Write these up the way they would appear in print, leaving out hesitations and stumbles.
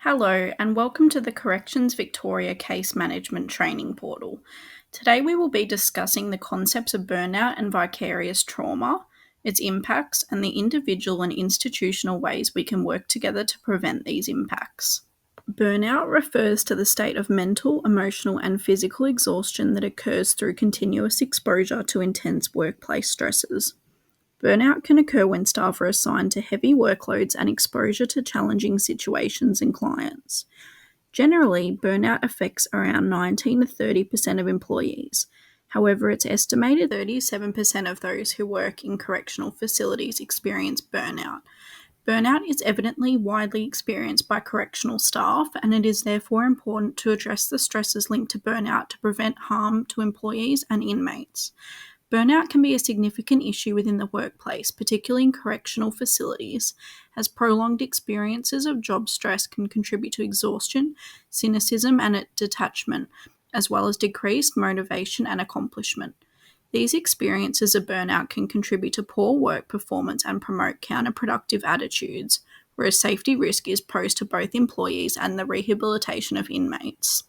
Hello, and welcome to the Corrections Victoria Case Management Training Portal. Today we will be discussing the concepts of burnout and vicarious trauma, its impacts, and the individual and institutional ways we can work together to prevent these impacts. Burnout refers to the state of mental, emotional, and physical exhaustion that occurs through continuous exposure to intense workplace stresses. Burnout can occur when staff are assigned to heavy workloads and exposure to challenging situations and clients. Generally, burnout affects around 19 to 30% of employees. However, it's estimated 37% of those who work in correctional facilities experience burnout. Burnout is evidently widely experienced by correctional staff, and it is therefore important to address the stresses linked to burnout to prevent harm to employees and inmates. Burnout can be a significant issue within the workplace, particularly in correctional facilities, as prolonged experiences of job stress can contribute to exhaustion, cynicism, and detachment, as well as decreased motivation and accomplishment. These experiences of burnout can contribute to poor work performance and promote counterproductive attitudes, whereas safety risk is posed to both employees and the rehabilitation of inmates.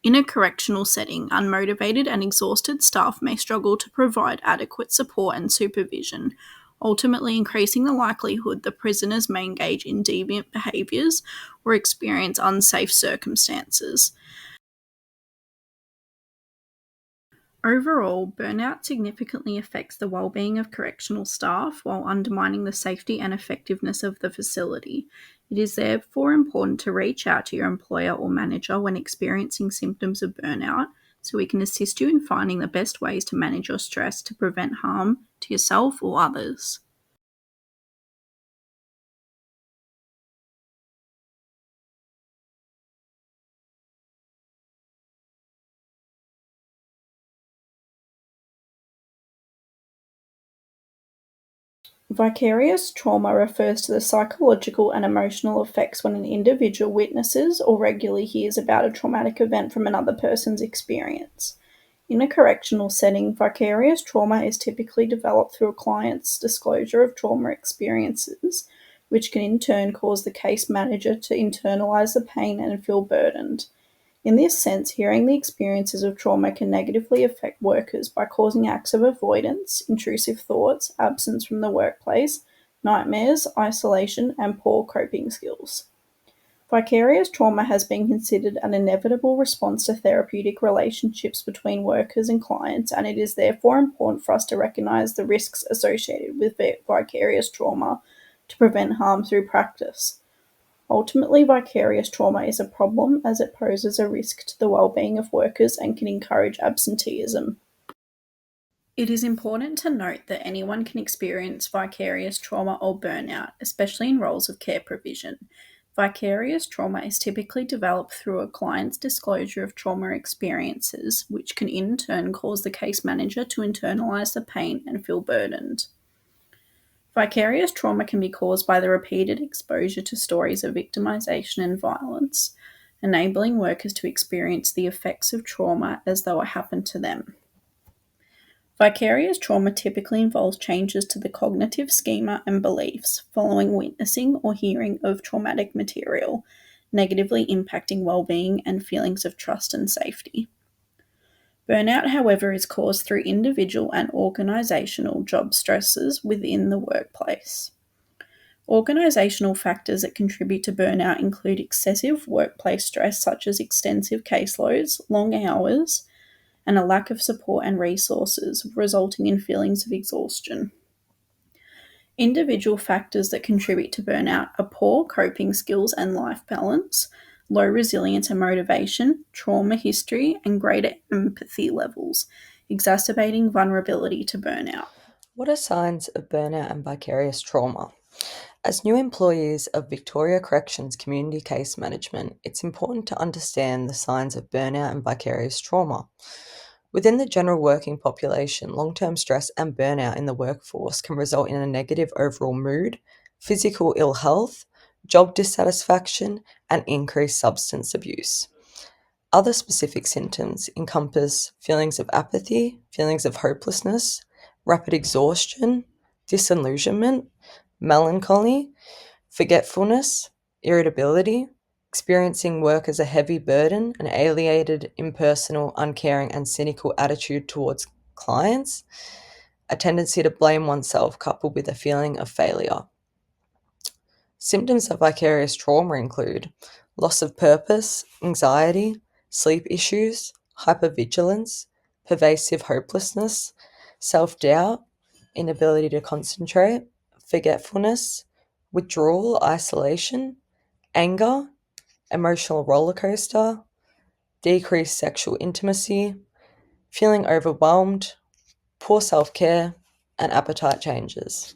In a correctional setting, unmotivated and exhausted staff may struggle to provide adequate support and supervision, ultimately increasing the likelihood that prisoners may engage in deviant behaviours or experience unsafe circumstances. Overall, burnout significantly affects the well-being of correctional staff while undermining the safety and effectiveness of the facility. It is therefore important to reach out to your employer or manager when experiencing symptoms of burnout so we can assist you in finding the best ways to manage your stress to prevent harm to yourself or others. Vicarious trauma refers to the psychological and emotional effects when an individual witnesses or regularly hears about a traumatic event from another person's experience. In a correctional setting, vicarious trauma is typically developed through a client's disclosure of trauma experiences, which can in turn cause the case manager to internalize the pain and feel burdened. In this sense, hearing the experiences of trauma can negatively affect workers by causing acts of avoidance, intrusive thoughts, absence from the workplace, nightmares, isolation, and poor coping skills. Vicarious trauma has been considered an inevitable response to therapeutic relationships between workers and clients, and it is therefore important for us to recognize the risks associated with vicarious trauma to prevent harm through practice. Ultimately, vicarious trauma is a problem as it poses a risk to the well-being of workers and can encourage absenteeism. It is important to note that anyone can experience vicarious trauma or burnout, especially in roles of care provision. Vicarious trauma is typically developed through a client's disclosure of trauma experiences, which can in turn cause the case manager to internalize the pain and feel burdened. Vicarious trauma can be caused by the repeated exposure to stories of victimization and violence, enabling workers to experience the effects of trauma as though it happened to them. Vicarious trauma typically involves changes to the cognitive schema and beliefs following witnessing or hearing of traumatic material, negatively impacting well-being and feelings of trust and safety. Burnout, however, is caused through individual and organizational job stresses within the workplace. Organizational factors that contribute to burnout include excessive workplace stress, such as extensive caseloads, long hours, and a lack of support and resources, resulting in feelings of exhaustion. Individual factors that contribute to burnout are poor coping skills and life balance, low resilience and motivation, trauma history, and greater empathy levels, exacerbating vulnerability to burnout. What are signs of burnout and vicarious trauma? As new employees of Victoria Corrections Community Case Management, it's important to understand the signs of burnout and vicarious trauma. Within the general working population, long-term stress and burnout in the workforce can result in a negative overall mood, physical ill health, job dissatisfaction, and increased substance abuse. Other specific symptoms encompass feelings of apathy, feelings of hopelessness, rapid exhaustion, disillusionment, melancholy, forgetfulness, irritability, experiencing work as a heavy burden, an alienated, impersonal, uncaring, and cynical attitude towards clients, a tendency to blame oneself coupled with a feeling of failure. Symptoms of vicarious trauma include loss of purpose, anxiety, sleep issues, hypervigilance, pervasive hopelessness, self-doubt, inability to concentrate, forgetfulness, withdrawal, isolation, anger, emotional roller coaster, decreased sexual intimacy, feeling overwhelmed, poor self-care, and appetite changes.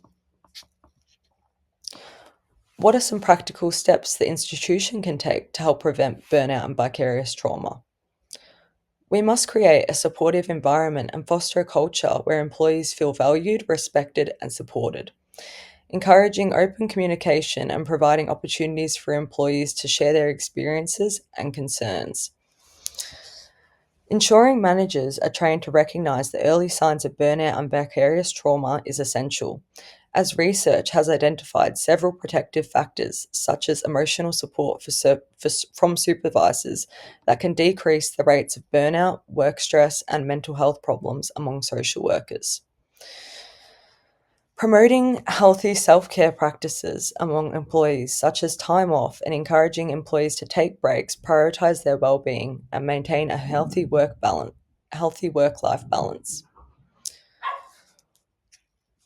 What are some practical steps the institution can take to help prevent burnout and vicarious trauma? We must create a supportive environment and foster a culture where employees feel valued, respected, and supported. Encouraging open communication and providing opportunities for employees to share their experiences and concerns. Ensuring managers are trained to recognize the early signs of burnout and vicarious trauma is essential, as research has identified several protective factors, such as emotional support from supervisors, that can decrease the rates of burnout, work stress, and mental health problems among social workers. Promoting healthy self-care practices among employees, such as time off, and encouraging employees to take breaks, prioritize their well-being, and maintain a healthy work-life balance.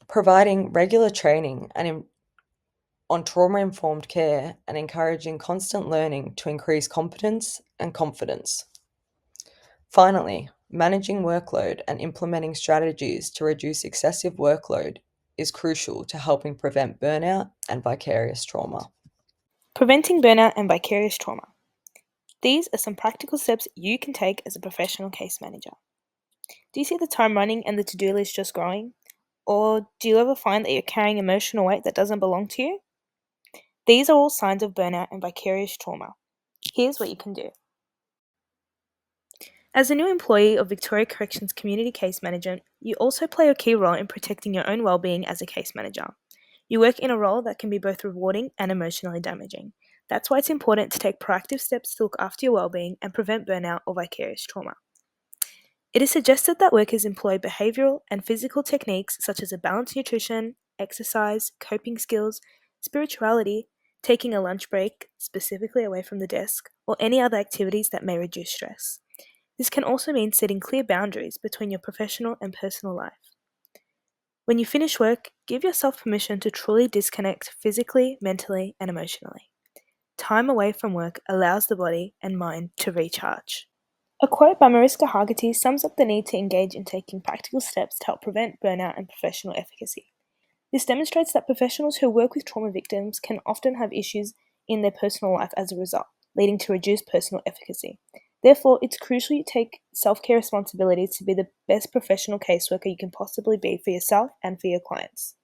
Providing regular training on trauma-informed care and encouraging constant learning to increase competence and confidence. Finally, managing workload and implementing strategies to reduce excessive workload is crucial to helping prevent burnout and vicarious trauma. Preventing burnout and vicarious trauma. These are some practical steps you can take as a professional case manager. Do you see the time running and the to-do list just growing? Or do you ever find that you're carrying emotional weight that doesn't belong to you? These are all signs of burnout and vicarious trauma. Here's what you can do. As a new employee of Victoria Corrections Community Case Management, you also play a key role in protecting your own well-being as a case manager. You work in a role that can be both rewarding and emotionally damaging. That's why it's important to take proactive steps to look after your well-being and prevent burnout or vicarious trauma. It is suggested that workers employ behavioral and physical techniques such as a balanced nutrition, exercise, coping skills, spirituality, taking a lunch break, specifically away from the desk, or any other activities that may reduce stress. This can also mean setting clear boundaries between your professional and personal life. When you finish work, give yourself permission to truly disconnect physically, mentally, and emotionally. Time away from work allows the body and mind to recharge. A quote by Mariska Hargitay sums up the need to engage in taking practical steps to help prevent burnout and professional efficacy. This demonstrates that professionals who work with trauma victims can often have issues in their personal life as a result, leading to reduced personal efficacy. Therefore, it's crucial you take self-care responsibilities to be the best professional caseworker you can possibly be for yourself and for your clients.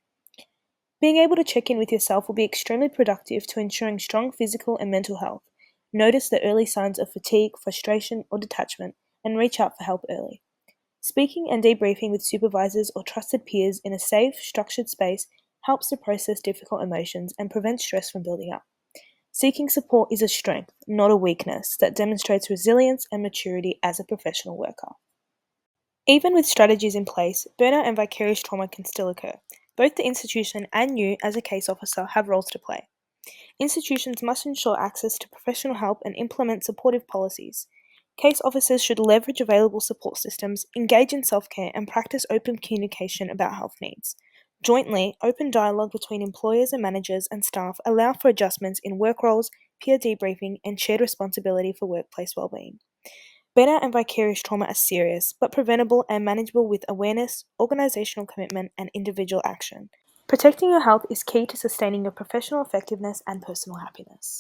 Being able to check in with yourself will be extremely productive to ensuring strong physical and mental health. Notice the early signs of fatigue, frustration, or detachment, and reach out for help early. Speaking and debriefing with supervisors or trusted peers in a safe, structured space helps to process difficult emotions and prevent stress from building up. Seeking support is a strength, not a weakness, that demonstrates resilience and maturity as a professional worker. Even with strategies in place, burnout and vicarious trauma can still occur. Both the institution and you as a case officer have roles to play. Institutions must ensure access to professional help and implement supportive policies. Case officers should leverage available support systems, engage in self-care, and practice open communication about health needs. Jointly, open dialogue between employers and managers and staff allow for adjustments in work roles, peer debriefing, and shared responsibility for workplace well-being. Burnout and vicarious trauma are serious, but preventable and manageable with awareness, organizational commitment, and individual action. Protecting your health is key to sustaining your professional effectiveness and personal happiness.